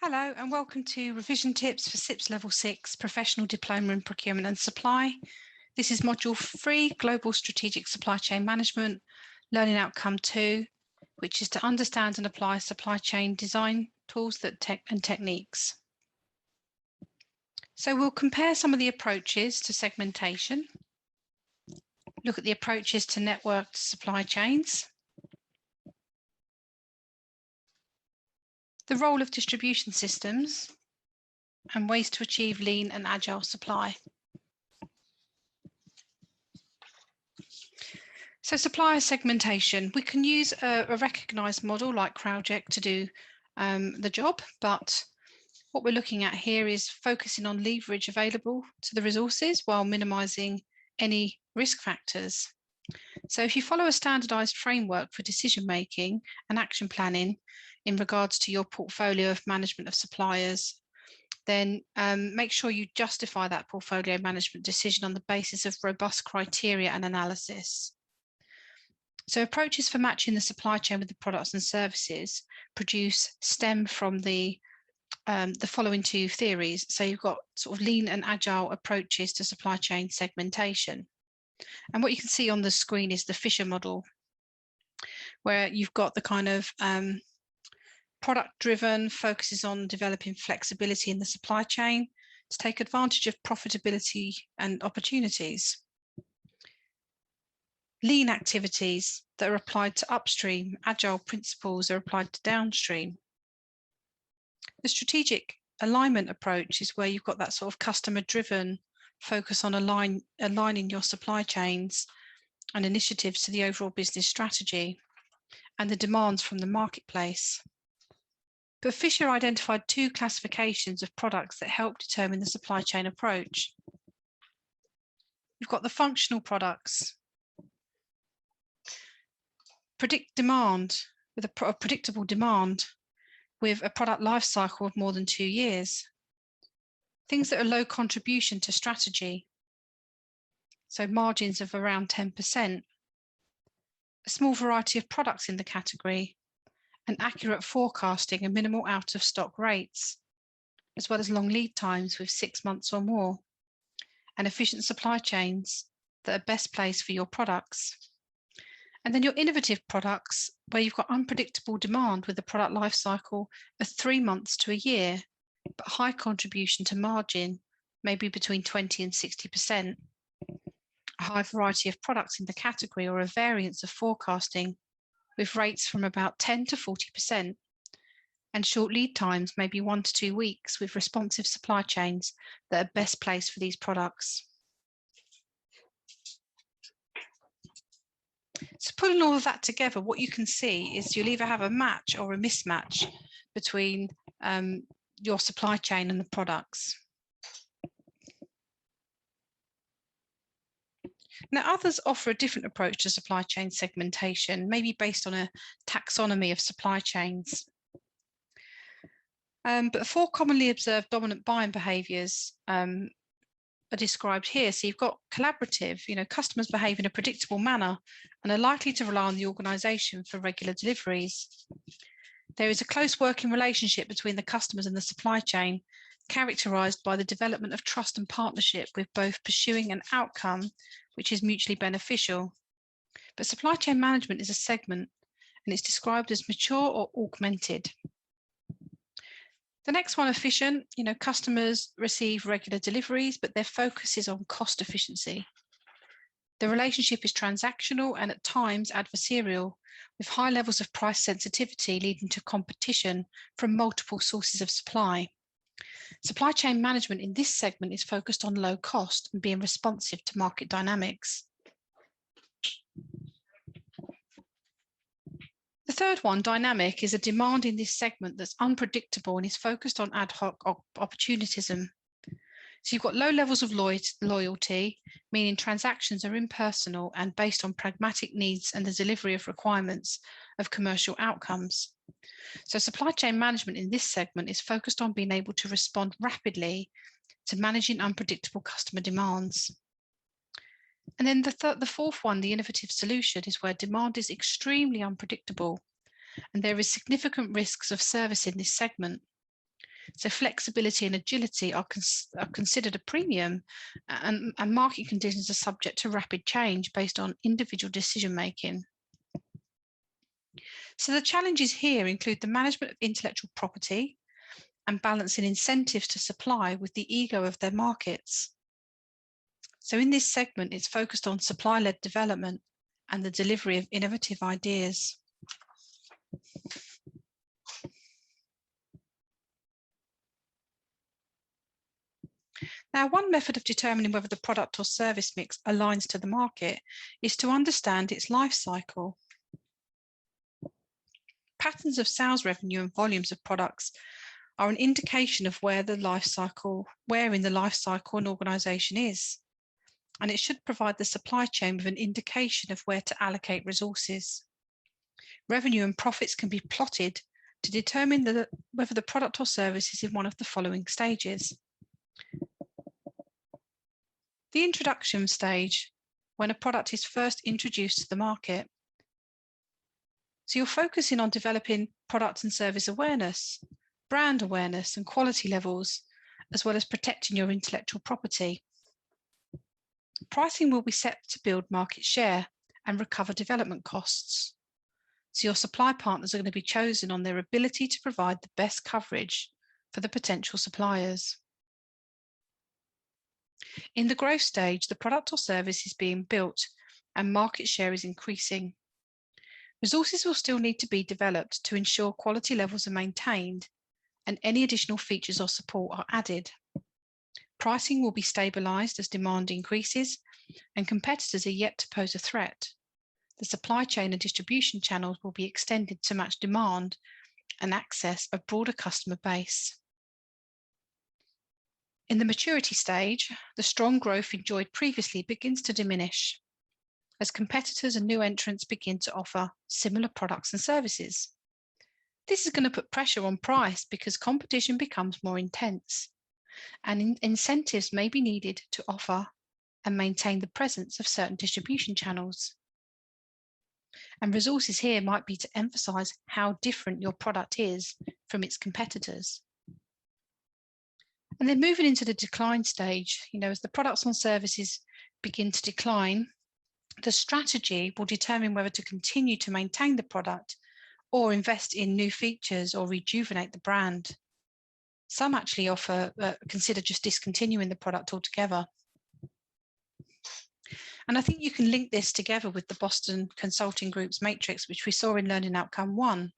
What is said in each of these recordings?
Hello and welcome to Revision Tips for SIPS Level 6 Professional Diploma in Procurement and Supply. This is Module 3, Global Strategic Supply Chain Management, Learning Outcome 2, which is to understand and apply supply chain design tools and techniques. So we'll compare some of the approaches to segmentation, look at the approaches to networked supply chains, the role of distribution systems, and ways to achieve lean and agile supply. So supplier segmentation, we can use a recognized model like CrowdJect to do the job, but what we're looking at here is focusing on leverage available to the resources while minimizing any risk factors. So if you follow a standardized framework for decision making and action planning in regards to your portfolio of management of suppliers, then make sure you justify that portfolio management decision on the basis of robust criteria and analysis. So approaches for matching the supply chain with the products and services stem from the following two theories. So you've got sort of lean and agile approaches to supply chain segmentation. And what you can see on the screen is the Fisher model, where you've got the kind of product-driven focuses on developing flexibility in the supply chain to take advantage of profitability and opportunities. Lean activities that are applied to upstream, agile principles are applied to downstream. The strategic alignment approach is where you've got that sort of customer-driven focus on aligning your supply chains and initiatives to the overall business strategy and the demands from the marketplace. But Fisher identified two classifications of products that help determine the supply chain approach. You've got the functional products, predict demand with a predictable demand with a product life cycle of more than 2 years. Things that are low contribution to strategy, so margins of around 10%, a small variety of products in the category, and accurate forecasting and minimal out of stock rates, as well as long lead times with 6 months or more, and efficient supply chains that are best placed for your products. And then your innovative products, where you've got unpredictable demand with a product life cycle of 3 months to a year, but high contribution to margin, maybe between 20 and 60%. A high variety of products in the category or a variance of forecasting with rates from about 10 to 40%, and short lead times, maybe 1 to 2 weeks, with responsive supply chains that are best placed for these products. So putting all of that together, what you can see is you'll either have a match or a mismatch between your supply chain and the products. Now, others offer a different approach to supply chain segmentation, maybe based on a taxonomy of supply chains. But 4 commonly observed dominant buying behaviours are described here. So you've got collaborative, customers behave in a predictable manner and are likely to rely on the organisation for regular deliveries. There is a close working relationship between the customers and the supply chain, characterised by the development of trust and partnership with both pursuing an outcome which is mutually beneficial. But supply chain management is a segment and it's described as mature or augmented. The next one, efficient, customers receive regular deliveries, but their focus is on cost efficiency. The relationship is transactional and at times adversarial, with high levels of price sensitivity leading to competition from multiple sources of supply. Supply chain management in this segment is focused on low cost and being responsive to market dynamics. The third one, dynamic, is a demand in this segment that's unpredictable and is focused on ad hoc opportunism. So you've got low levels of loyalty, meaning transactions are impersonal and based on pragmatic needs and the delivery of requirements of commercial outcomes. So supply chain management in this segment is focused on being able to respond rapidly to managing unpredictable customer demands. And then the fourth one, the innovative solution, is where demand is extremely unpredictable and there is significant risks of service in this segment. So flexibility and agility are considered a premium, and market conditions are subject to rapid change based on individual decision making. So the challenges here include the management of intellectual property and balancing incentives to supply with the ego of their markets. So in this segment, it's focused on supply-led development and the delivery of innovative ideas. Now, one method of determining whether the product or service mix aligns to the market is to understand its life cycle. Patterns of sales revenue and volumes of products are an indication of where in the life cycle an organisation is, and it should provide the supply chain with an indication of where to allocate resources. Revenue and profits can be plotted to determine whether the product or service is in one of the following stages. The introduction stage, when a product is first introduced to the market. So you're focusing on developing product and service awareness, brand awareness and quality levels, as well as protecting your intellectual property. Pricing will be set to build market share and recover development costs. So your supply partners are going to be chosen on their ability to provide the best coverage for the potential suppliers. In the growth stage, the product or service is being built and market share is increasing. Resources will still need to be developed to ensure quality levels are maintained and any additional features or support are added. Pricing will be stabilised as demand increases and competitors are yet to pose a threat. The supply chain and distribution channels will be extended to match demand and access a broader customer base. In the maturity stage, the strong growth enjoyed previously begins to diminish as competitors and new entrants begin to offer similar products and services. This is going to put pressure on price because competition becomes more intense, and incentives may be needed to offer and maintain the presence of certain distribution channels. And resources here might be to emphasize how different your product is from its competitors. And then moving into the decline stage, as the products and services begin to decline, the strategy will determine whether to continue to maintain the product or invest in new features or rejuvenate the brand. Some actually consider just discontinuing the product altogether. And I think you can link this together with the Boston Consulting Group's matrix, which we saw in Learning Outcome 1.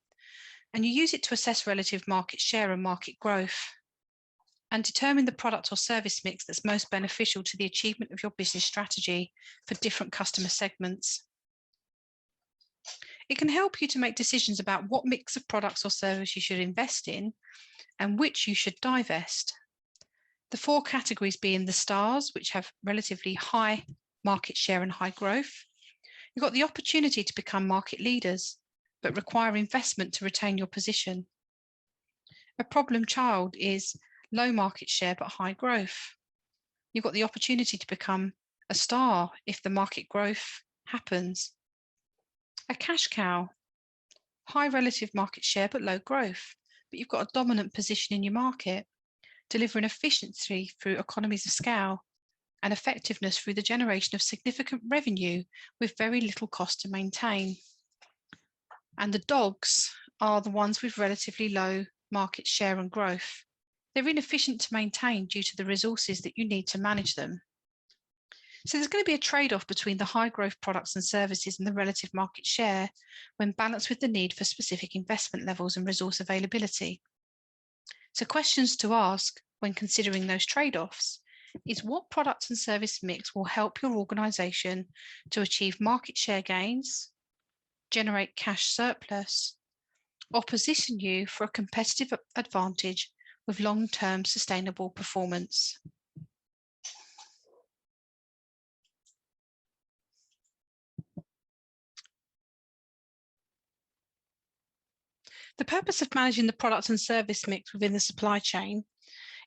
And you use it to assess relative market share and market growth and determine the product or service mix that's most beneficial to the achievement of your business strategy for different customer segments. It can help you to make decisions about what mix of products or service you should invest in and which you should divest. The 4 categories being the stars, which have relatively high market share and high growth. You've got the opportunity to become market leaders, but require investment to retain your position. A problem child is low market share but high growth. You've got the opportunity to become a star if the market growth happens. A cash cow, high relative market share but low growth, but you've got a dominant position in your market, delivering efficiency through economies of scale and effectiveness through the generation of significant revenue with very little cost to maintain. And the dogs are the ones with relatively low market share and growth. They're inefficient to maintain due to the resources that you need to manage them. So there's going to be a trade-off between the high growth products and services and the relative market share when balanced with the need for specific investment levels and resource availability. So questions to ask when considering those trade-offs is what product and service mix will help your organisation to achieve market share gains, generate cash surplus, or position you for a competitive advantage with long-term sustainable performance. The purpose of managing the product and service mix within the supply chain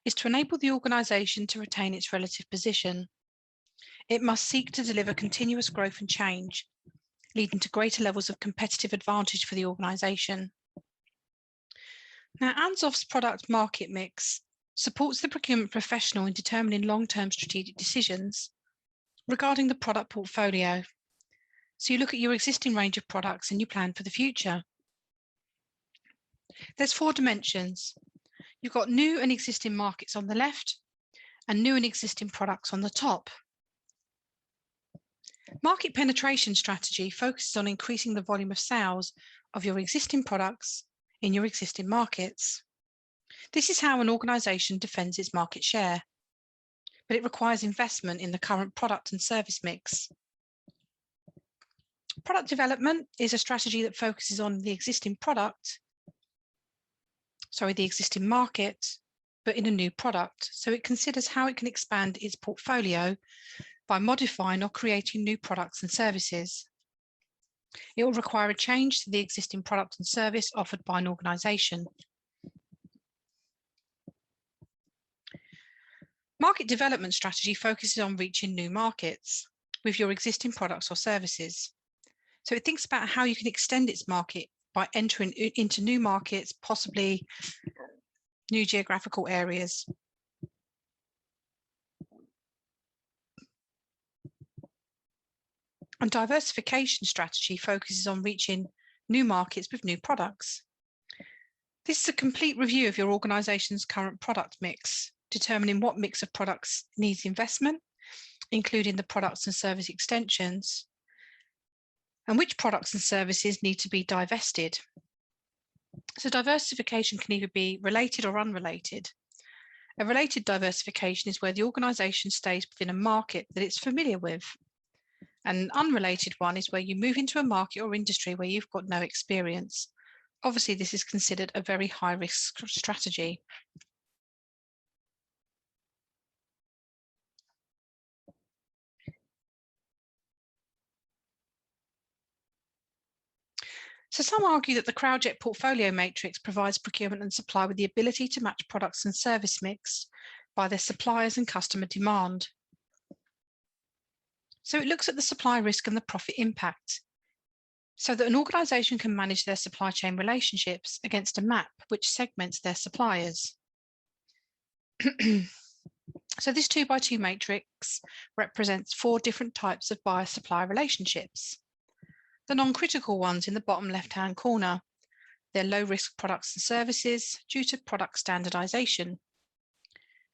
is to enable the organisation to retain its relative position. It must seek to deliver continuous growth and change, leading to greater levels of competitive advantage for the organisation. Now, Ansof's product market mix supports the procurement professional in determining long-term strategic decisions regarding the product portfolio. So you look at your existing range of products and you plan for the future. There's 4 dimensions. You've got new and existing markets on the left and new and existing products on the top. Market penetration strategy focuses on increasing the volume of sales of your existing products in your existing markets. This is how an organisation defends its market share, but it requires investment in the current product and service mix. Product development is a strategy that focuses on the existing existing market, but in a new product. So it considers how it can expand its portfolio by modifying or creating new products and services. It will require a change to the existing product and service offered by an organisation. Market development strategy focuses on reaching new markets with your existing products or services. So it thinks about how you can extend its market by entering into new markets, possibly new geographical areas. And diversification strategy focuses on reaching new markets with new products. This is a complete review of your organisation's current product mix, determining what mix of products needs investment, including the products and service extensions, and which products and services need to be divested. So diversification can either be related or unrelated. A related diversification is where the organisation stays within a market that it's familiar with. An unrelated one is where you move into a market or industry where you've got no experience. Obviously, this is considered a very high-risk strategy. So some argue that the Crowdjet portfolio matrix provides procurement and supply with the ability to match products and service mix by their suppliers and customer demand. So it looks at the supply risk and the profit impact so that an organisation can manage their supply chain relationships against a map which segments their suppliers. So this 2x2 matrix represents 4 different types of buyer-supplier relationships. The non-critical ones in the bottom left-hand corner, they're low-risk products and services due to product standardisation.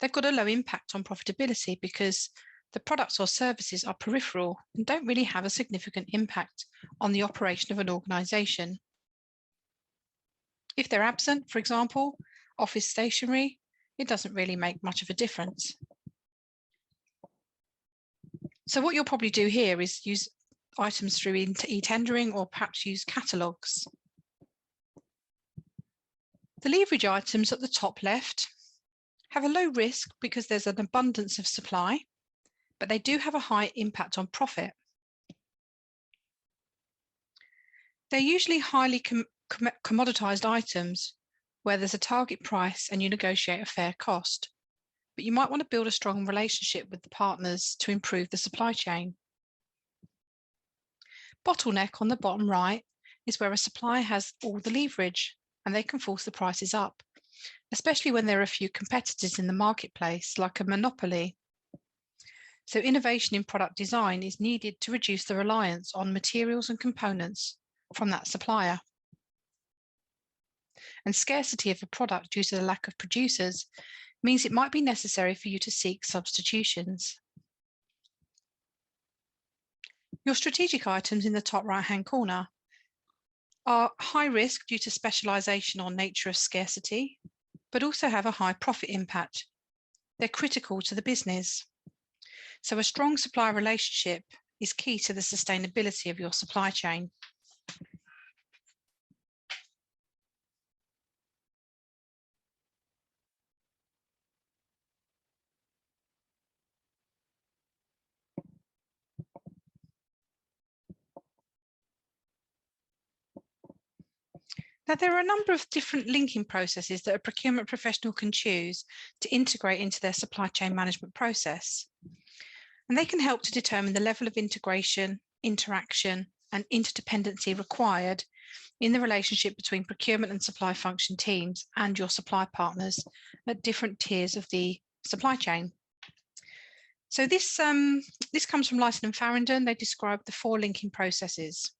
They've got a low impact on profitability because the products or services are peripheral and don't really have a significant impact on the operation of an organisation. If they're absent, for example, office stationery, it doesn't really make much of a difference. So what you'll probably do here is use items through e-tendering or perhaps use catalogues. The leverage items at the top left have a low risk because there's an abundance of supply, but they do have a high impact on profit. They're usually highly commoditized items where there's a target price and you negotiate a fair cost, but you might want to build a strong relationship with the partners to improve the supply chain. Bottleneck on the bottom right is where a supplier has all the leverage and they can force the prices up, especially when there are a few competitors in the marketplace, like a monopoly. So innovation in product design is needed to reduce the reliance on materials and components from that supplier. And scarcity of a product due to the lack of producers means it might be necessary for you to seek substitutions. Your strategic items in the top right-hand corner are high risk due to specialisation or nature of scarcity, but also have a high profit impact. They're critical to the business. So a strong supplier relationship is key to the sustainability of your supply chain. Now, there are a number of different linking processes that a procurement professional can choose to integrate into their supply chain management process. And they can help to determine the level of integration, interaction, and interdependency required in the relationship between procurement and supply function teams and your supply partners at different tiers of the supply chain. So this comes from Lyson and Farrington. They describe the 4 linking processes.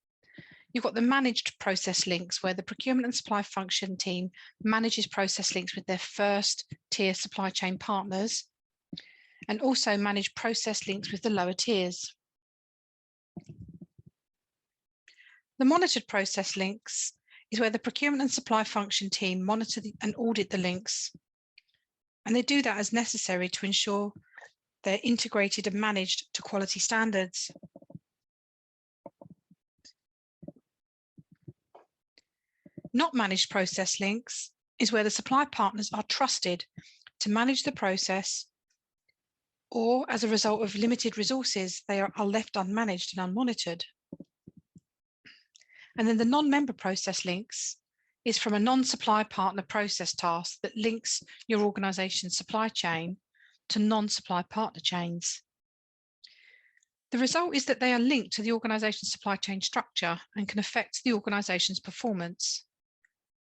You've got the managed process links, where the procurement and supply function team manages process links with their first tier supply chain partners, and also manage process links with the lower tiers. The monitored process links is where the procurement and supply function team monitor and audit the links, and they do that as necessary to ensure they're integrated and managed to quality standards. Not managed process links is where the supply partners are trusted to manage the process, or as a result of limited resources, they are left unmanaged and unmonitored. And then the non-member process links is from a non-supply partner process task that links your organization's supply chain to non-supply partner chains. The result is that they are linked to the organization's supply chain structure and can affect the organization's performance.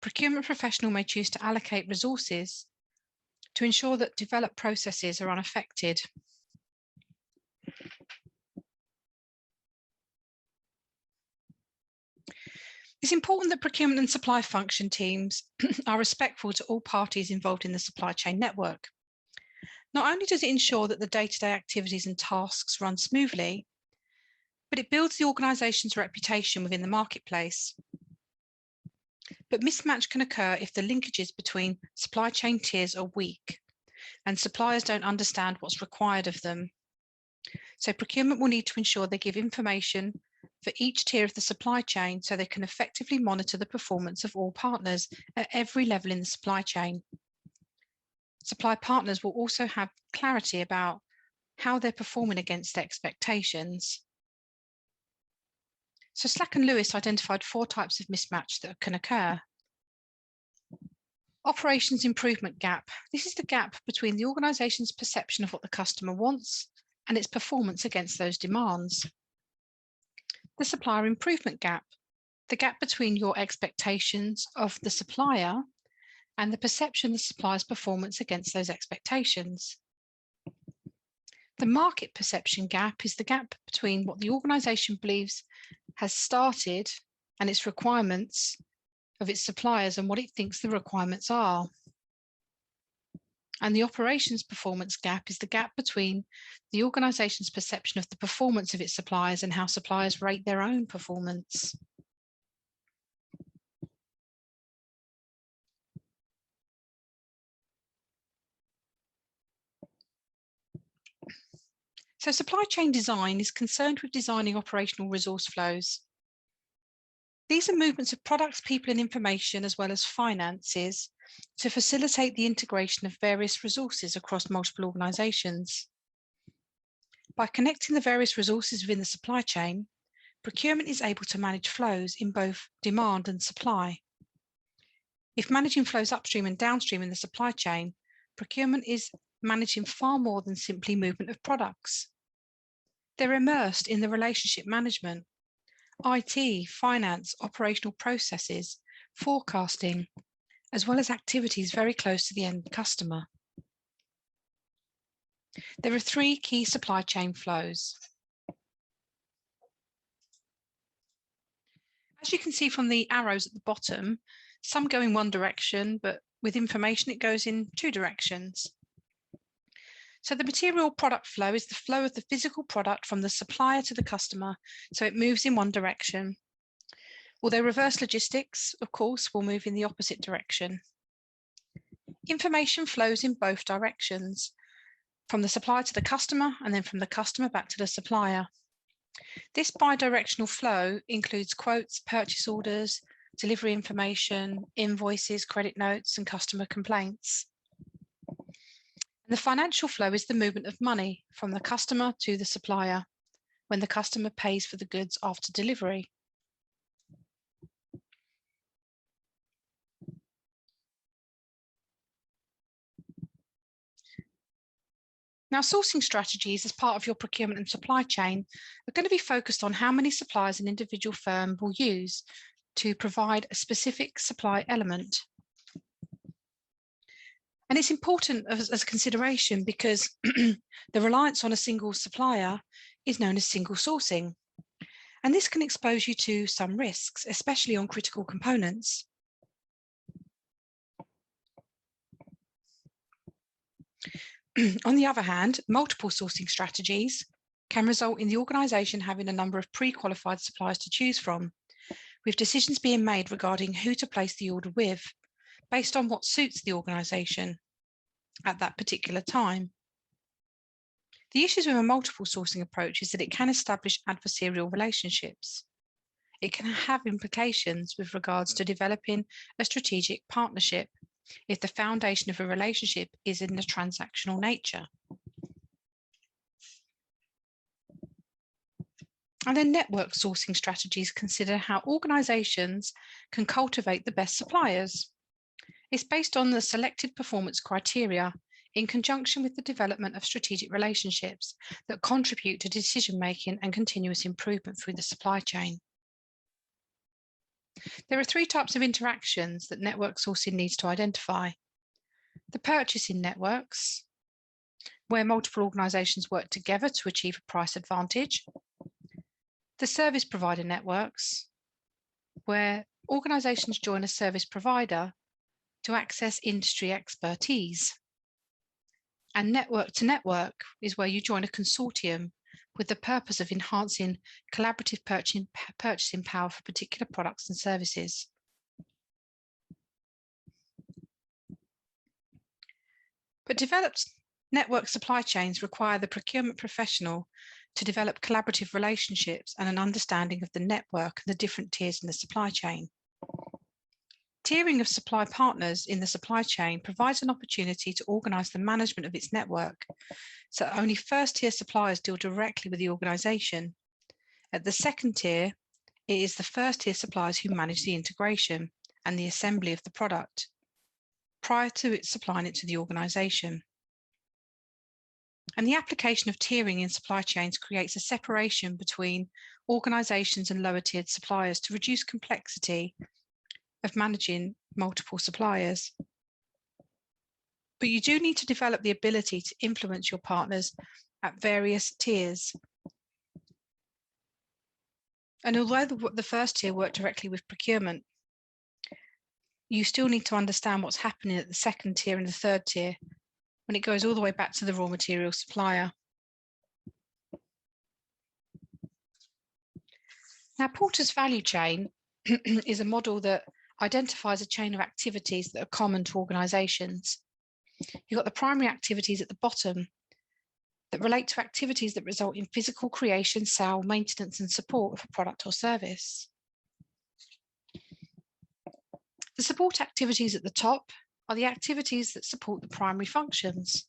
Procurement professional may choose to allocate resources to ensure that developed processes are unaffected. It's important that procurement and supply function teams are respectful to all parties involved in the supply chain network. Not only does it ensure that the day-to-day activities and tasks run smoothly, but it builds the organization's reputation within the marketplace. But mismatch can occur if the linkages between supply chain tiers are weak and suppliers don't understand what's required of them. So procurement will need to ensure they give information for each tier of the supply chain so they can effectively monitor the performance of all partners at every level in the supply chain. Supply partners will also have clarity about how they're performing against expectations. So Slack and Lewis identified 4 types of mismatch that can occur. Operations improvement gap. This is the gap between the organization's perception of what the customer wants and its performance against those demands. The supplier improvement gap, the gap between your expectations of the supplier and the perception of the supplier's performance against those expectations. The market perception gap is the gap between what the organization believes has started and its requirements of its suppliers and what it thinks the requirements are. And the operations performance gap is the gap between the organization's perception of the performance of its suppliers and how suppliers rate their own performance. So supply chain design is concerned with designing operational resource flows. These are movements of products, people, and information, as well as finances, to facilitate the integration of various resources across multiple organizations. By connecting the various resources within the supply chain, procurement is able to manage flows in both demand and supply. If managing flows upstream and downstream in the supply chain, procurement is managing far more than simply movement of products. They're immersed in the relationship management, IT, finance, operational processes, forecasting, as well as activities very close to the end customer. There are 3 key supply chain flows. As you can see from the arrows at the bottom, some go in one direction, but with information it goes in 2 directions. So the material product flow is the flow of the physical product from the supplier to the customer, so it moves in one direction. Although reverse logistics, of course, will move in the opposite direction. Information flows in both directions, from the supplier to the customer, and then from the customer back to the supplier. This bidirectional flow includes quotes, purchase orders, delivery information, invoices, credit notes, and customer complaints. And the financial flow is the movement of money from the customer to the supplier when the customer pays for the goods after delivery. Now, sourcing strategies as part of your procurement and supply chain are going to be focused on how many suppliers an individual firm will use to provide a specific supply element. And it's important as a consideration because the reliance on a single supplier is known as single sourcing. And this can expose you to some risks, especially on critical components. On the other hand, multiple sourcing strategies can result in the organisation having a number of pre-qualified suppliers to choose from, with decisions being made regarding who to place the order with, based on what suits the organisation at that particular time. The issues with a multiple sourcing approach is that it can establish adversarial relationships. It can have implications with regards to developing a strategic partnership if the foundation of a relationship is in the transactional nature. And then network sourcing strategies consider how organisations can cultivate the best suppliers. It's based on the selected performance criteria in conjunction with the development of strategic relationships that contribute to decision-making and continuous improvement through the supply chain. There are three types of interactions that network sourcing needs to identify. The purchasing networks, where multiple organisations work together to achieve a price advantage. The service provider networks, where organisations join a service provider to access industry expertise. And network to network is where you join a consortium with the purpose of enhancing collaborative purchasing power for particular products and services. But developed network supply chains require the procurement professional to develop collaborative relationships and an understanding of the network and the different tiers in the supply chain. Tiering of supply partners in the supply chain provides an opportunity to organise the management of its network, so only first-tier suppliers deal directly with the organisation. At the second tier, it is the first-tier suppliers who manage the integration and the assembly of the product prior to it supplying it to the organisation. And the application of tiering in supply chains creates a separation between organisations and lower-tiered suppliers to reduce complexity of managing multiple suppliers. But you do need to develop the ability to influence your partners at various tiers. And although the first tier work directly with procurement, you still need to understand what's happening at the second tier and the third tier when it goes all the way back to the raw material supplier. Now, Porter's value chain is a model that identifies a chain of activities that are common to organisations. You've got the primary activities at the bottom that relate to activities that result in physical creation, sale, maintenance and support of a product or service. The support activities at the top are the activities that support the primary functions,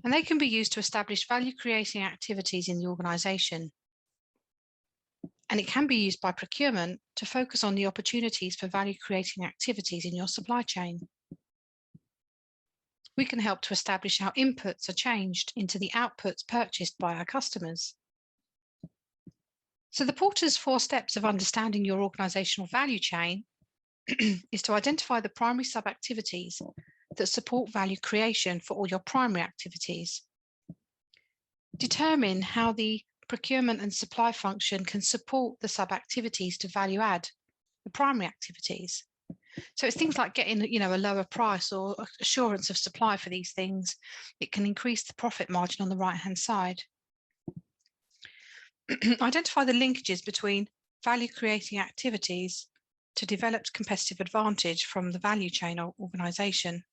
and they can be used to establish value-creating activities in the organisation. And it can be used by procurement to focus on the opportunities for value-creating activities in your supply chain. We can help to establish how inputs are changed into the outputs purchased by our customers. So the Porter's 4 steps of understanding your organisational value chain is to identify the primary sub-activities that support value creation for all your primary activities. Determine how the procurement and supply function can support the sub-activities to value add the primary activities. So it's things like getting, a lower price or assurance of supply for these things. It can increase the profit margin on the right-hand side. Identify the linkages between value-creating activities to developed competitive advantage from the value chain or organisation,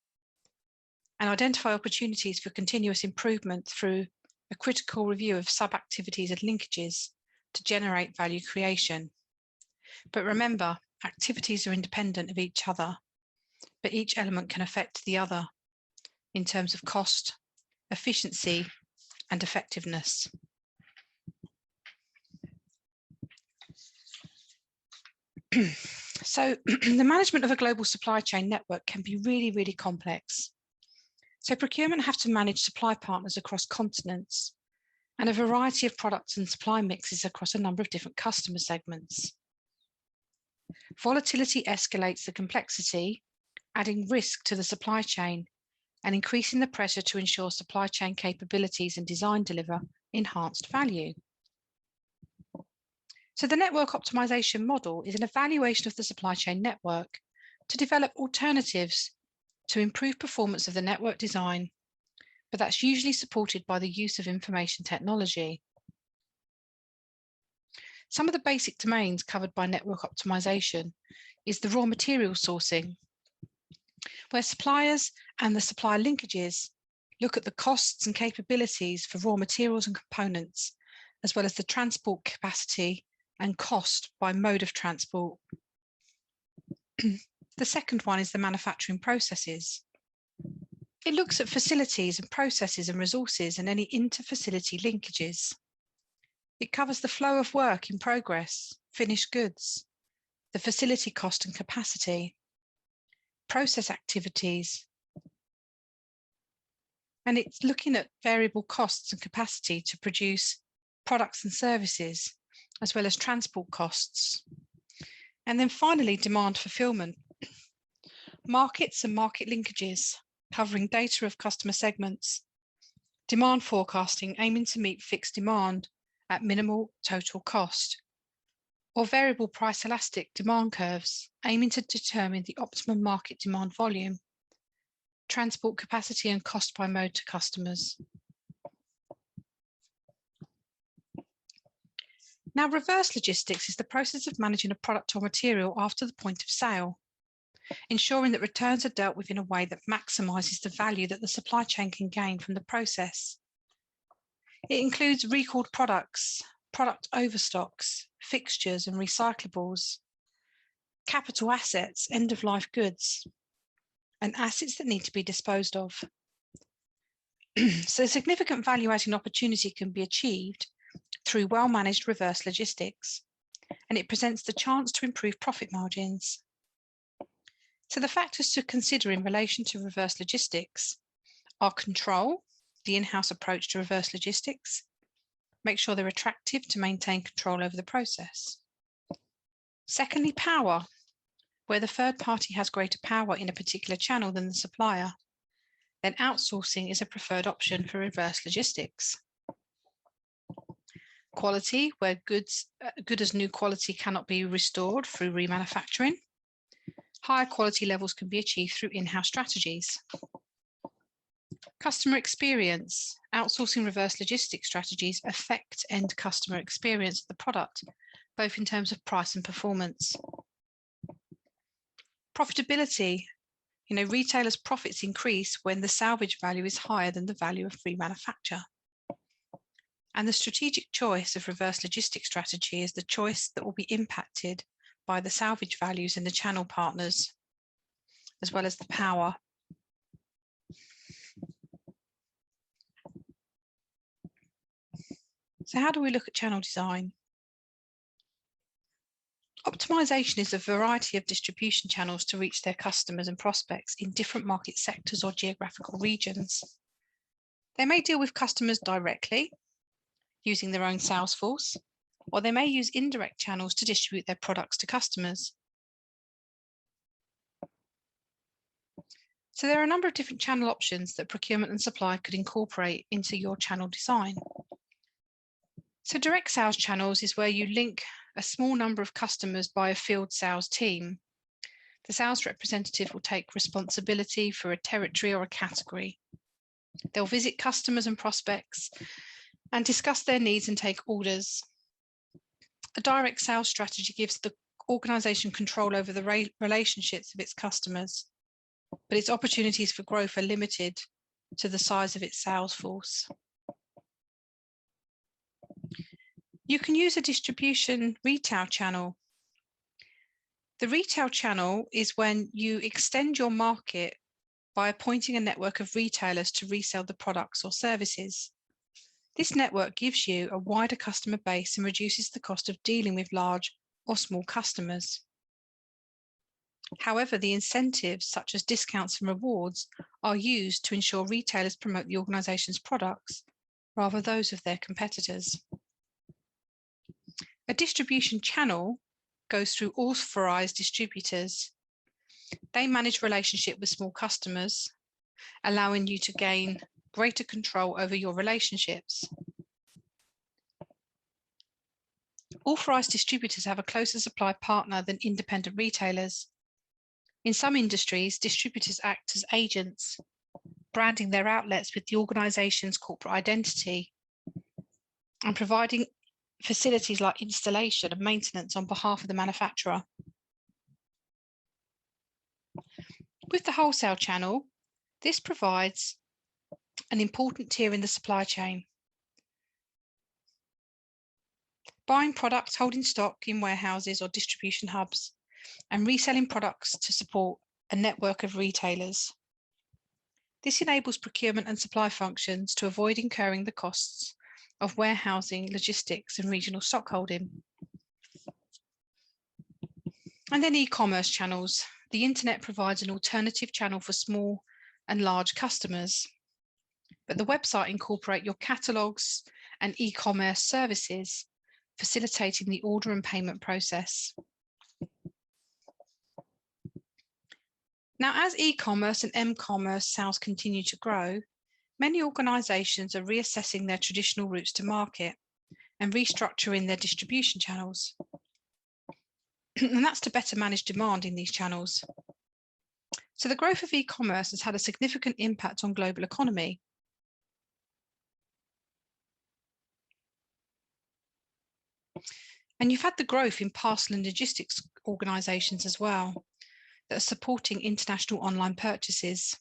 and identify opportunities for continuous improvement through a critical review of sub-activities and linkages to generate value creation. But remember, activities are independent of each other, but each element can affect the other in terms of cost, efficiency, and effectiveness. So the management of a global supply chain network can be really, really complex. So procurement have to manage supply partners across continents and a variety of products and supply mixes across a number of different customer segments. Volatility escalates the complexity, adding risk to the supply chain and increasing the pressure to ensure supply chain capabilities and design deliver enhanced value. So the network optimization model is an evaluation of the supply chain network to develop alternatives to improve performance of the network design, but that's usually supported by the use of information technology. Some of the basic domains covered by network optimization is the raw material sourcing, where suppliers and the supplier linkages look at the costs and capabilities for raw materials and components, as well as the transport capacity and cost by mode of transport. The second one is the manufacturing processes. It looks at facilities and processes and resources and any inter-facility linkages. It covers the flow of work in progress, finished goods, the facility cost and capacity, process activities, and it's looking at variable costs and capacity to produce products and services, as well as transport costs. And then finally, demand fulfillment. Markets and market linkages, covering data of customer segments. Demand forecasting, aiming to meet fixed demand at minimal total cost. Or variable price elastic demand curves, aiming to determine the optimum market demand volume. Transport capacity and cost by mode to customers. Now, reverse logistics is the process of managing a product or material after the point of sale, ensuring that returns are dealt with in a way that maximizes the value that the supply chain can gain from the process. It includes recalled products, product overstocks, fixtures and recyclables, capital assets, end-of-life goods, and assets that need to be disposed of. So significant value-adding opportunity can be achieved through well-managed reverse logistics, and it presents the chance to improve profit margins. So the factors to consider in relation to reverse logistics are control, the in-house approach to reverse logistics, make sure they're attractive to maintain control over the process. Secondly, power, where the third party has greater power in a particular channel than the supplier, then outsourcing is a preferred option for reverse logistics. Quality, where good as new quality cannot be restored through remanufacturing. Higher quality levels can be achieved through in-house strategies. Customer experience, outsourcing reverse logistics strategies affect end customer experience of the product, both in terms of price and performance. Profitability, retailers' profits increase when the salvage value is higher than the value of remanufacture. And the strategic choice of reverse logistics strategy is the choice that will be impacted by the salvage values in the channel partners, as well as the power. So how do we look at channel design? Optimization is a variety of distribution channels to reach their customers and prospects in different market sectors or geographical regions. They may deal with customers directly, using their own sales force, or they may use indirect channels to distribute their products to customers. So there are a number of different channel options that procurement and supply could incorporate into your channel design. So direct sales channels is where you link a small number of customers by a field sales team. The sales representative will take responsibility for a territory or a category. They'll visit customers and prospects and discuss their needs and take orders. A direct sales strategy gives the organization control over the relationships of its customers, but its opportunities for growth are limited to the size of its sales force. You can use a distribution retail channel. The retail channel is when you extend your market by appointing a network of retailers to resell the products or services. This network gives you a wider customer base and reduces the cost of dealing with large or small customers. However, the incentives, such as discounts and rewards, are used to ensure retailers promote the organization's products rather than those of their competitors. A distribution channel goes through authorized distributors. They manage relationship with small customers, allowing you to gain greater control over your relationships. Authorized distributors have a closer supply partner than independent retailers. In some industries, distributors act as agents, branding their outlets with the organization's corporate identity and providing facilities like installation and maintenance on behalf of the manufacturer. With the wholesale channel, this provides an important tier in the supply chain. Buying products, holding stock in warehouses or distribution hubs, and reselling products to support a network of retailers. This enables procurement and supply functions to avoid incurring the costs of warehousing, logistics, and regional stockholding. And then e-commerce channels. The internet provides an alternative channel for small and large customers, but the website incorporates your catalogs and e-commerce services, facilitating the order and payment process. Now, as e-commerce and m-commerce sales continue to grow, many organizations are reassessing their traditional routes to market and restructuring their distribution channels. And that's to better manage demand in these channels. So the growth of e-commerce has had a significant impact on global economy. And you've had the growth in parcel and logistics organizations as well that are supporting international online purchases.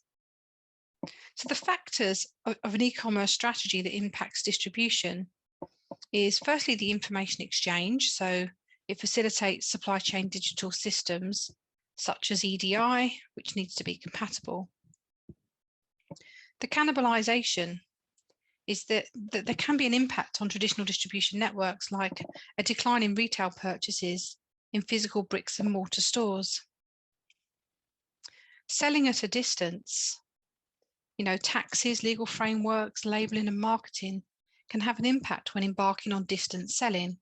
So the factors of an e-commerce strategy that impacts distribution is firstly the information exchange. So it facilitates supply chain digital systems such as EDI, which needs to be compatible. The cannibalization is that there can be an impact on traditional distribution networks, like a decline in retail purchases in physical bricks and mortar stores. Selling at a distance, taxes, legal frameworks, labeling and marketing can have an impact when embarking on distance selling.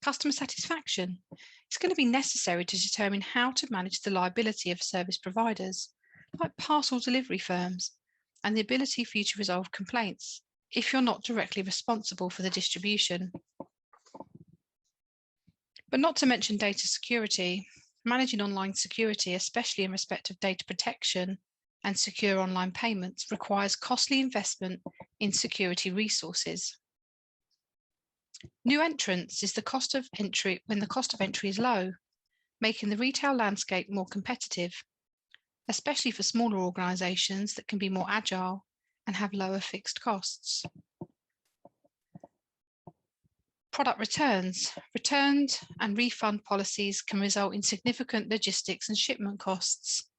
Customer satisfaction is going to be necessary to determine how to manage the liability of service providers, like parcel delivery firms, and the ability for you to resolve complaints if you're not directly responsible for the distribution. But not to mention data security. Managing online security, especially in respect of data protection and secure online payments, requires costly investment in security resources. New entrants is the cost of entry when the cost of entry is low, making the retail landscape more competitive, especially for smaller organizations that can be more agile and have lower fixed costs. Product returns. Returns and refund policies can result in significant logistics and shipment costs,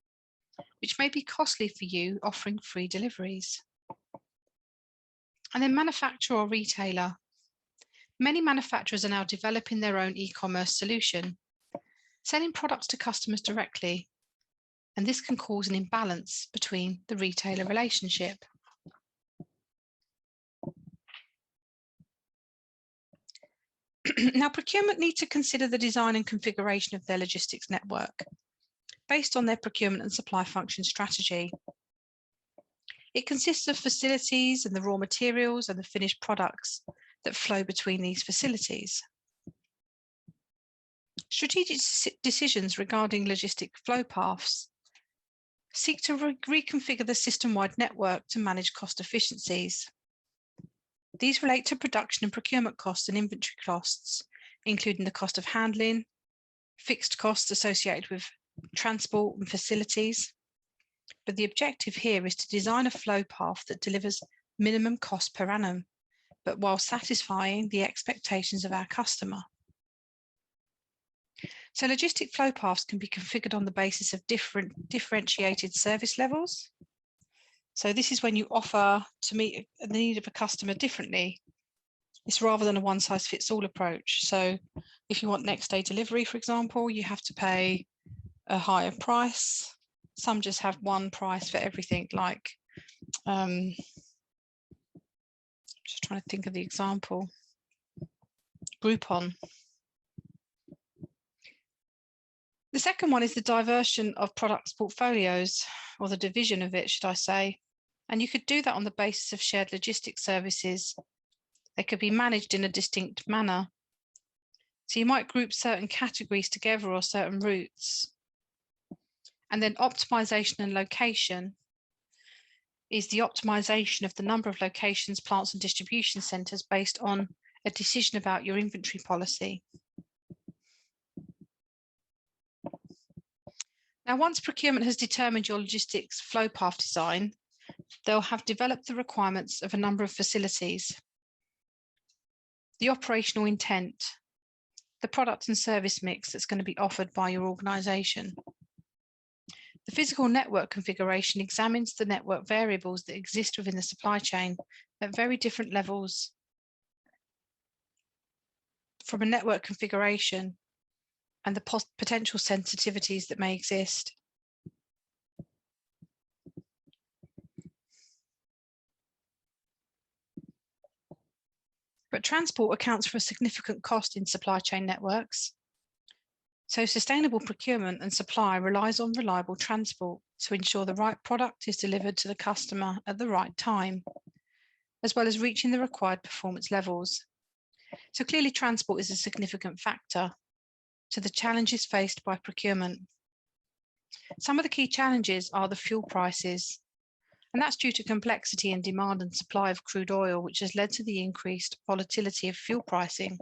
which may be costly for you offering free deliveries. And then manufacturer or retailer. Many manufacturers are now developing their own e-commerce solution, selling products to customers directly, and this can cause an imbalance between the retailer relationship. Now, procurement need to consider the design and configuration of their logistics network based on their procurement and supply function strategy. It consists of facilities and the raw materials and the finished products that flow between these facilities. Strategic decisions regarding logistic flow paths seek to reconfigure the system-wide network to manage cost efficiencies. These relate to production and procurement costs and inventory costs, including the cost of handling, fixed costs associated with transport and facilities. But the objective here is to design a flow path that delivers minimum cost per annum, but while satisfying the expectations of our customer. So logistic flow paths can be configured on the basis of differentiated service levels. So this is when you offer to meet the need of a customer differently. It's rather than a one-size-fits-all approach. So if you want next day delivery, for example, you have to pay a higher price. Some just have one price for everything, like, just trying to think of the example, Groupon. The second one is the diversion of products portfolios, or the division of it, should I say. And you could do that on the basis of shared logistics services. They could be managed in a distinct manner. So you might group certain categories together or certain routes. And then optimization and location is the optimization of the number of locations, plants, and distribution centers based on a decision about your inventory policy. Now, once procurement has determined your logistics flow path design, they'll have developed the requirements of a number of facilities, the operational intent, the product and service mix that's going to be offered by your organization. The physical network configuration examines the network variables that exist within the supply chain at very different levels from a network configuration and the potential sensitivities that may exist. But transport accounts for a significant cost in supply chain networks. So sustainable procurement and supply relies on reliable transport to ensure the right product is delivered to the customer at the right time, as well as reaching the required performance levels. So clearly transport is a significant factor to the challenges faced by procurement. Some of the key challenges are the fuel prices, and that's due to complexity in demand and supply of crude oil, which has led to the increased volatility of fuel pricing.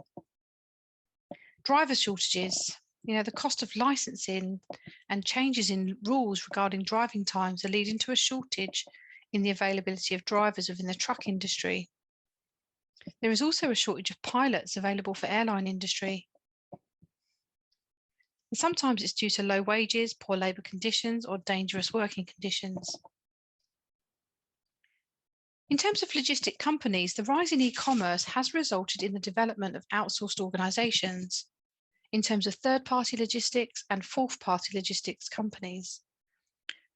Driver shortages, the cost of licensing and changes in rules regarding driving times are leading to a shortage in the availability of drivers within the truck industry. There is also a shortage of pilots available for airline industry. And sometimes it's due to low wages, poor labour conditions, or dangerous working conditions. In terms of logistic companies, the rise in e-commerce has resulted in the development of outsourced organisations in terms of third-party logistics and fourth-party logistics companies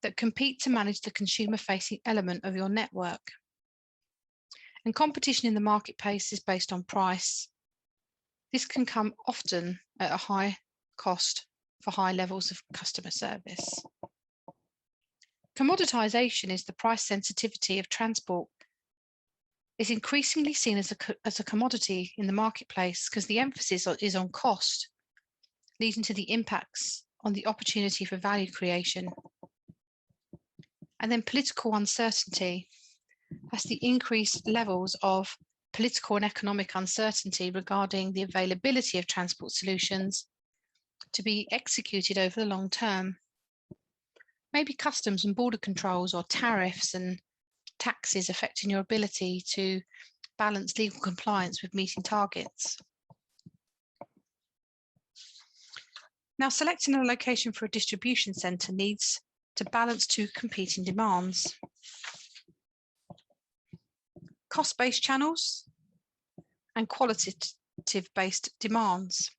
that compete to manage the consumer-facing element of your network. And competition in the marketplace is based on price. This can come often at a high cost for high levels of customer service. Commoditization is the price sensitivity of transport. It's increasingly seen as a commodity in the marketplace because the emphasis is on cost, leading to the impacts on the opportunity for value creation. And then political uncertainty. That's the increased levels of political and economic uncertainty regarding the availability of transport solutions to be executed over the long term. Maybe customs and border controls or tariffs and taxes affecting your ability to balance legal compliance with meeting targets. Now, selecting a location for a distribution centre needs to balance two competing demands. Cost-based channels and qualitative-based demands.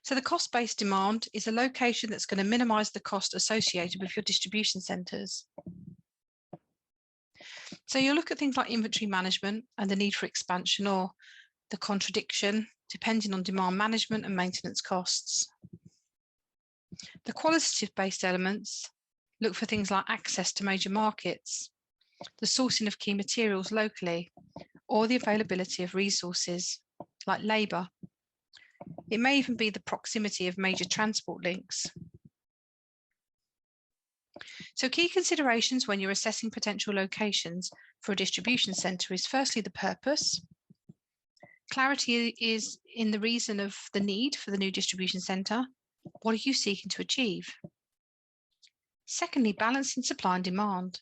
So the cost-based demand is a location that's going to minimise the cost associated with your distribution centres. So you'll look at things like inventory management and the need for expansion, or the contradiction, depending on demand management and maintenance costs. The qualitative-based elements look for things like access to major markets, the sourcing of key materials locally, or the availability of resources like labour. It may even be the proximity of major transport links. So key considerations when you're assessing potential locations for a distribution centre is firstly the purpose. Clarity is in the reason of the need for the new distribution centre. What are you seeking to achieve? Secondly, balancing supply and demand.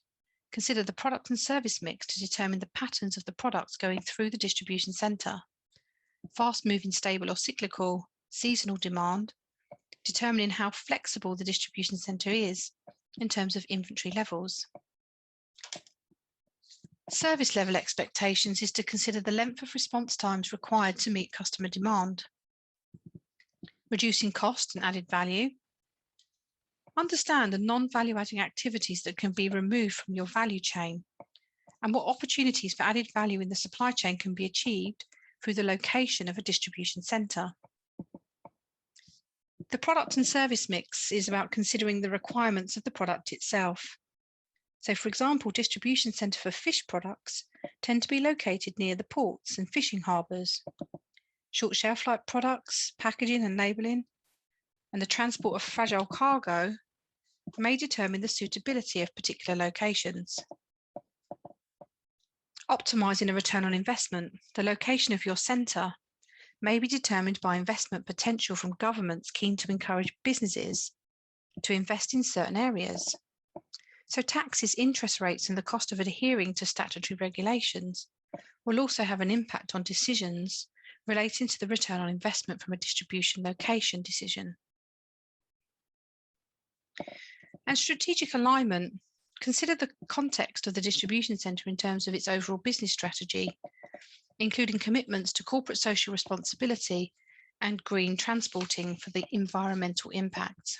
Consider the product and service mix to determine the patterns of the products going through the distribution centre. Fast-moving, stable or cyclical, seasonal demand, determining how flexible the distribution centre is in terms of inventory levels. Service level expectations is to consider the length of response times required to meet customer demand. Reducing cost and added value. Understand the non-value adding activities that can be removed from your value chain and what opportunities for added value in the supply chain can be achieved through the location of a distribution centre. The product and service mix is about considering the requirements of the product itself. So, for example, distribution centre for fish products tend to be located near the ports and fishing harbours. Short shelf life products, packaging and labelling, and the transport of fragile cargo may determine the suitability of particular locations. Optimising a return on investment, the location of your centre may be determined by investment potential from governments keen to encourage businesses to invest in certain areas. So taxes, interest rates, and the cost of adhering to statutory regulations will also have an impact on decisions relating to the return on investment from a distribution location decision. And strategic alignment, consider the context of the distribution centre in terms of its overall business strategy, including commitments to corporate social responsibility and green transporting for the environmental impact.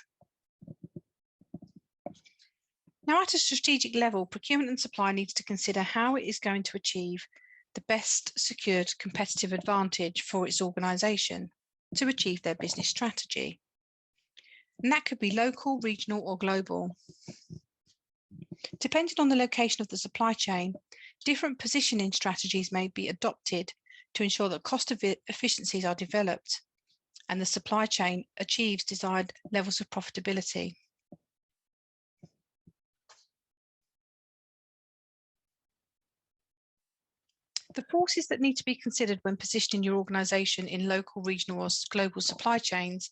Now, at a strategic level, procurement and supply needs to consider how it is going to achieve the best secured competitive advantage for its organisation to achieve their business strategy. And that could be local, regional, or global. Depending on the location of the supply chain, different positioning strategies may be adopted to ensure that cost efficiencies are developed and the supply chain achieves desired levels of profitability. The forces that need to be considered when positioning your organisation in local, regional, or global supply chains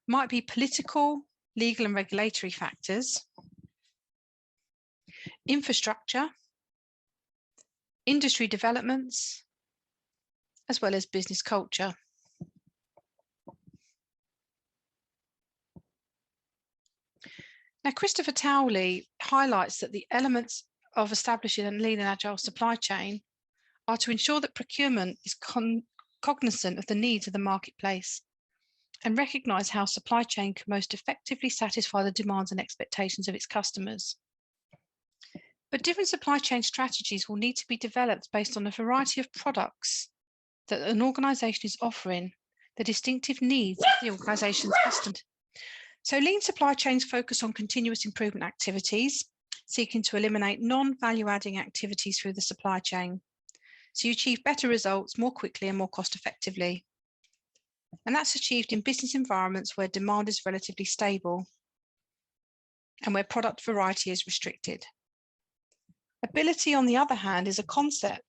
might be political, legal and regulatory factors, infrastructure, industry developments, as well as business culture. Now, Christopher Towley highlights that the elements of establishing a lean and agile supply chain are to ensure that procurement is cognizant of the needs of the marketplace and recognise how supply chain can most effectively satisfy the demands and expectations of its customers. But different supply chain strategies will need to be developed based on a variety of products that an organisation is offering, the distinctive needs of the organisation's customers. So lean supply chains focus on continuous improvement activities, seeking to eliminate non-value adding activities through the supply chain. So you achieve better results more quickly and more cost effectively. And that's achieved in business environments where demand is relatively stable and where product variety is restricted. Agility, on the other hand, is a concept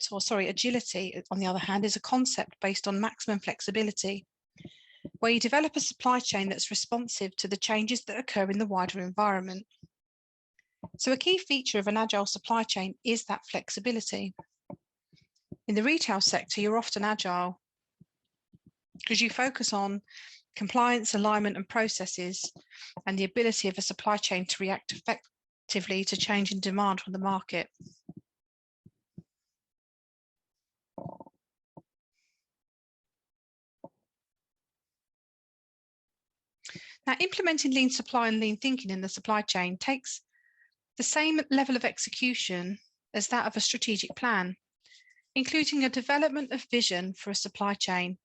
based on maximum flexibility, where you develop a supply chain that's responsive to the changes that occur in the wider environment. So a key feature of an agile supply chain is that flexibility. In the retail sector, you're often agile because you focus on compliance, alignment, and processes, and the ability of a supply chain to react effectively to change in demand from the market. Now, implementing lean supply and lean thinking in the supply chain takes the same level of execution as that of a strategic plan, including a development of vision for a supply chain.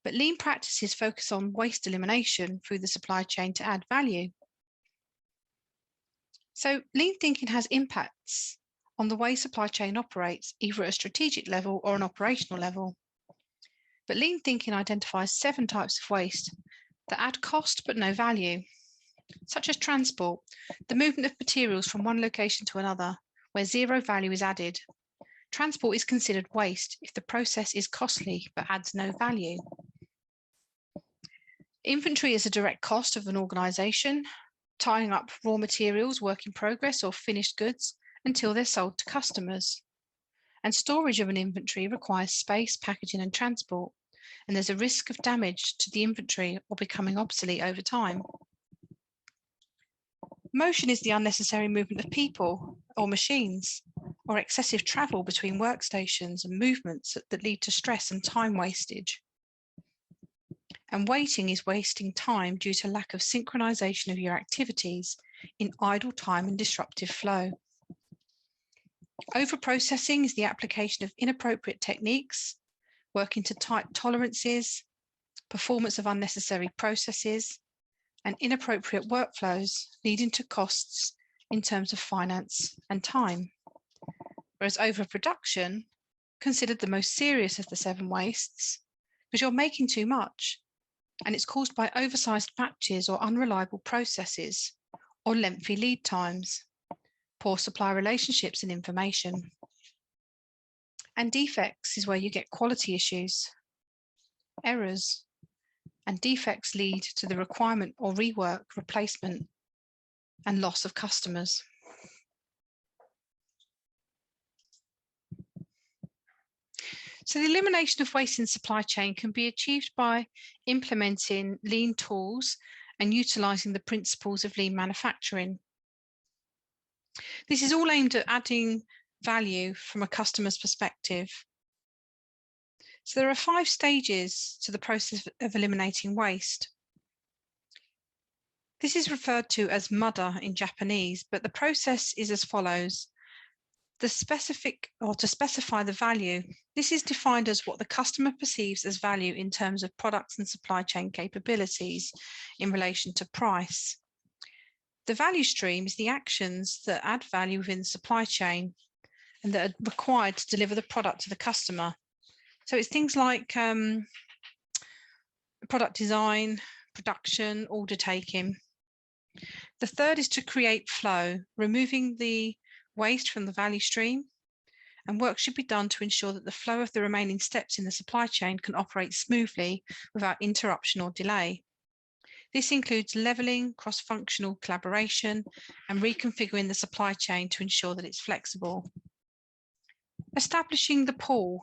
But lean practices focus on waste elimination through the supply chain to add value. So lean thinking has impacts on the way supply chain operates, either at a strategic level or an operational level. But lean thinking identifies 7 types of waste that add cost but no value, such as transport, the movement of materials from one location to another, where 0 value is added. Transport is considered waste if the process is costly but adds no value. Inventory is a direct cost of an organisation, tying up raw materials, work in progress, or finished goods until they're sold to customers. And storage of an inventory requires space, packaging, and transport, and there's a risk of damage to the inventory or becoming obsolete over time. Motion is the unnecessary movement of people or machines, or excessive travel between workstations and movements that lead to stress and time wastage. And waiting is wasting time due to lack of synchronization of your activities in idle time and disruptive flow. Overprocessing is the application of inappropriate techniques, working to tight tolerances, performance of unnecessary processes, and inappropriate workflows leading to costs in terms of finance and time. Whereas overproduction, considered the most serious of the 7 wastes, because you're making too much, and it's caused by oversized batches or unreliable processes or lengthy lead times, poor supply relationships and information. And defects is where you get quality issues, errors, and defects lead to the requirement or rework, replacement, and loss of customers. So the elimination of waste in supply chain can be achieved by implementing lean tools and utilizing the principles of lean manufacturing. This is all aimed at adding value from a customer's perspective. So there are 5 stages to the process of eliminating waste. This is referred to as mudder in Japanese, but the process is as follows. To specify the value, this is defined as what the customer perceives as value in terms of products and supply chain capabilities in relation to price. The value stream is the actions that add value within the supply chain and that are required to deliver the product to the customer. So it's things like product design, production, order taking. The third is to create flow, removing the waste from the value stream, and work should be done to ensure that the flow of the remaining steps in the supply chain can operate smoothly without interruption or delay. This includes leveling, cross-functional collaboration, and reconfiguring the supply chain to ensure that it's flexible. Establishing the pool.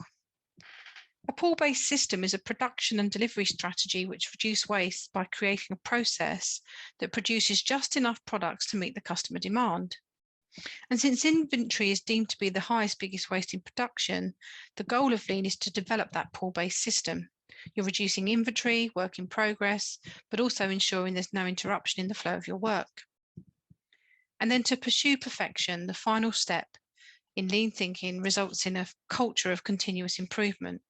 A pool-based system is a production and delivery strategy which reduces waste by creating a process that produces just enough products to meet the customer demand. And since inventory is deemed to be the biggest waste in production, the goal of lean is to develop that pool-based system. You're reducing inventory, work in progress, but also ensuring there's no interruption in the flow of your work. And then to pursue perfection, the final step in lean thinking results in a culture of continuous improvement,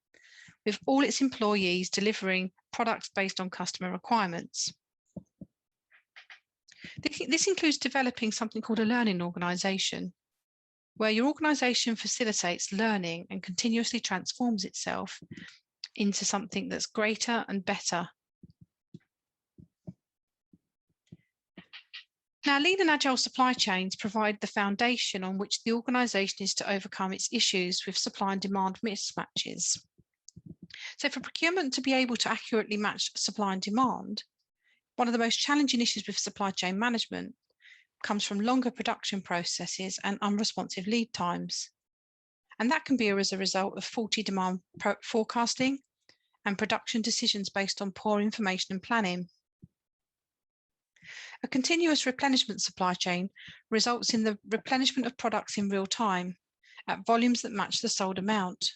with all its employees delivering products based on customer requirements. This includes developing something called a learning organization, where your organization facilitates learning and continuously transforms itself into something that's greater and better. Now, lean and agile supply chains provide the foundation on which the organization is to overcome its issues with supply and demand mismatches. So for procurement to be able to accurately match supply and demand, one of the most challenging issues with supply chain management comes from longer production processes and unresponsive lead times. And that can be as a result of faulty demand forecasting and production decisions based on poor information and planning. A continuous replenishment supply chain results in the replenishment of products in real time at volumes that match the sold amount.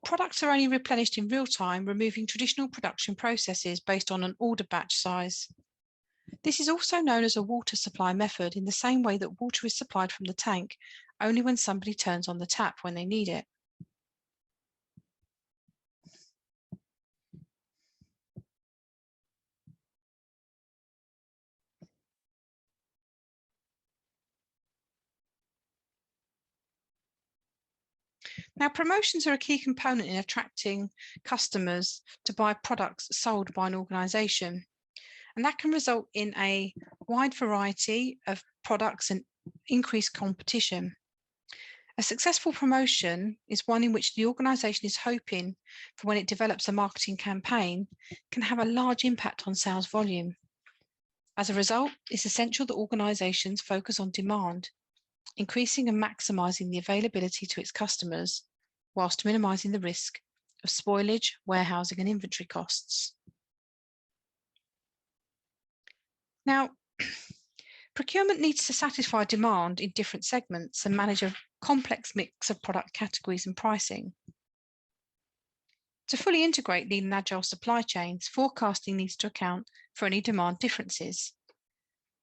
Products are only replenished in real time, removing traditional production processes based on an order batch size. This is also known as a water supply method, in the same way that water is supplied from the tank only when somebody turns on the tap when they need it. Now, promotions are a key component in attracting customers to buy products sold by an organisation, and that can result in a wide variety of products and increased competition. A successful promotion is one in which the organisation is hoping for, when it develops a marketing campaign, can have a large impact on sales volume. As a result, it's essential that organisations focus on demand, increasing and maximising the availability to its customers, whilst minimising the risk of spoilage, warehousing and inventory costs. Now, procurement needs to satisfy demand in different segments and manage a complex mix of product categories and pricing. To fully integrate lean and agile supply chains, forecasting needs to account for any demand differences.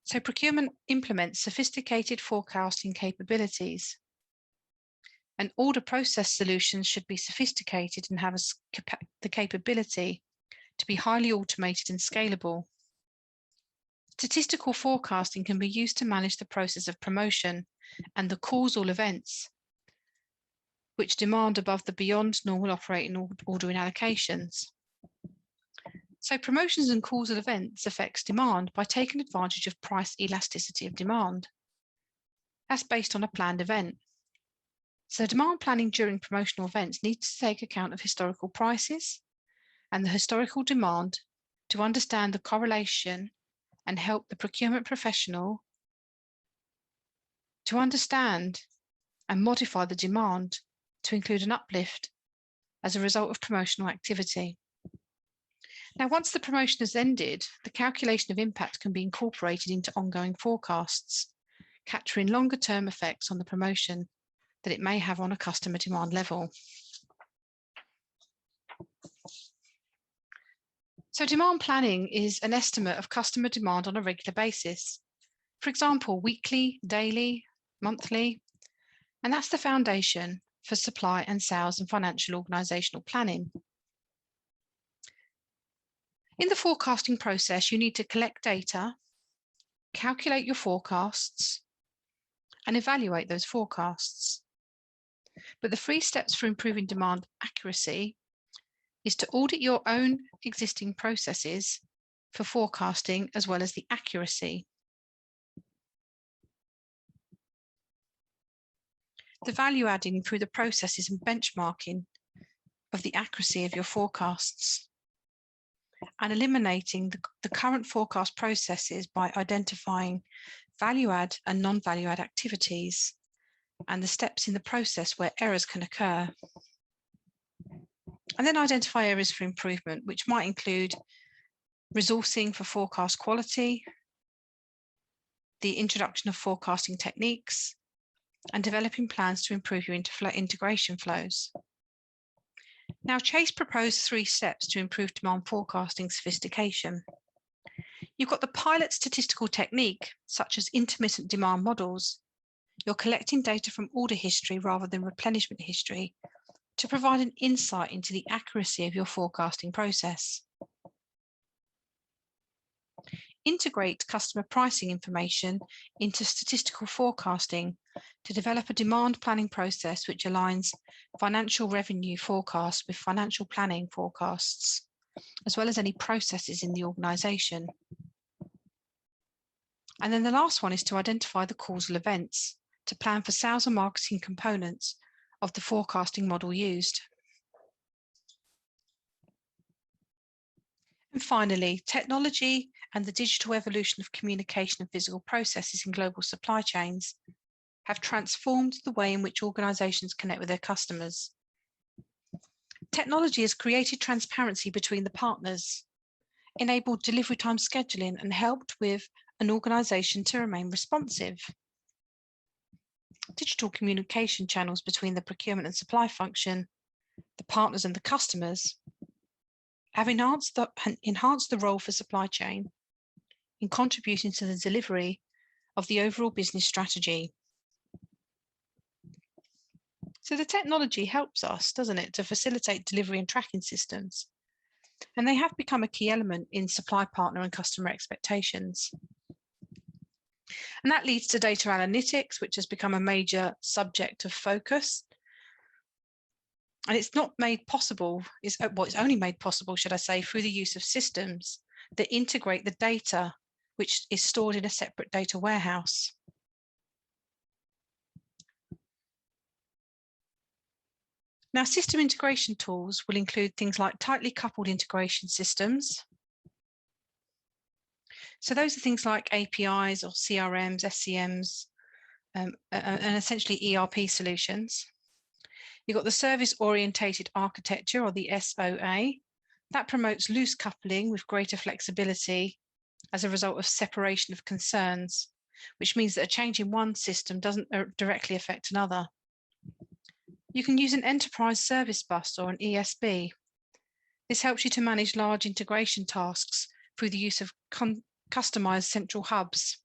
So procurement implements sophisticated forecasting capabilities. And order process solutions should be sophisticated and have the capability to be highly automated and scalable. Statistical forecasting can be used to manage the process of promotion and the causal events which demand above the beyond normal operating ordering allocations. So promotions and causal events affects demand by taking advantage of price elasticity of demand. That's based on a planned event. So demand planning during promotional events needs to take account of historical prices and the historical demand to understand the correlation and help the procurement professional to understand and modify the demand to include an uplift as a result of promotional activity. Now, once the promotion has ended, the calculation of impact can be incorporated into ongoing forecasts, capturing longer-term effects on the promotion that it may have on a customer demand level. So demand planning is an estimate of customer demand on a regular basis. For example, weekly, daily, monthly, and that's the foundation for supply and sales and financial organizational planning. In the forecasting process, you need to collect data, calculate your forecasts, and evaluate those forecasts. But the 3 steps for improving demand accuracy is to audit your own existing processes for forecasting as well as the accuracy. The value adding through the processes and benchmarking of the accuracy of your forecasts, and eliminating the current forecast processes by identifying value add and non-value add activities and the steps in the process where errors can occur. And then identify areas for improvement, which might include resourcing for forecast quality, the introduction of forecasting techniques, and developing plans to improve your integration flows. Now, Chase proposed 3 steps to improve demand forecasting sophistication. You've got the pilot statistical technique, such as intermittent demand models. You're collecting data from order history rather than replenishment history to provide an insight into the accuracy of your forecasting process. Integrate customer pricing information into statistical forecasting to develop a demand planning process which aligns financial revenue forecasts with financial planning forecasts, as well as any processes in the organization. And then the last one is to identify the causal events to plan for sales and marketing components of the forecasting model used. And finally, technology and the digital evolution of communication and physical processes in global supply chains have transformed the way in which organizations connect with their customers. Technology has created transparency between the partners, enabled delivery time scheduling, and helped with an organization to remain responsive. Digital communication channels between the procurement and supply function, the partners and the customers, have enhanced the role for supply chain in contributing to the delivery of the overall business strategy. So the technology helps us, doesn't it, to facilitate delivery and tracking systems. And they have become a key element in supply partner and customer expectations. And that leads to data analytics, which has become a major subject of focus. And it's not made possible, it's only made possible, should I say, through the use of systems that integrate the data which is stored in a separate data warehouse. Now, system integration tools will include things like tightly coupled integration systems. So those are things like APIs or CRMs, SCMs, and essentially ERP solutions. You've got the service-orientated architecture, or the SOA. That promotes loose coupling with greater flexibility as a result of separation of concerns, which means that a change in one system doesn't directly affect another. You can use an enterprise service bus or an ESB. This helps you to manage large integration tasks through the use of customized central hubs.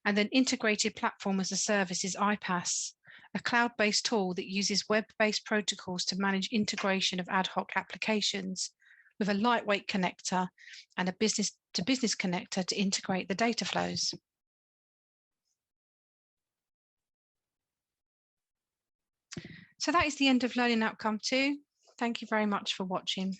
And then integrated platform as a service is iPaaS, a cloud-based tool that uses web-based protocols to manage integration of ad hoc applications with a lightweight connector and a business-to-business connector to integrate the data flows. So that is the end of Learning Outcome 2. Thank you very much for watching.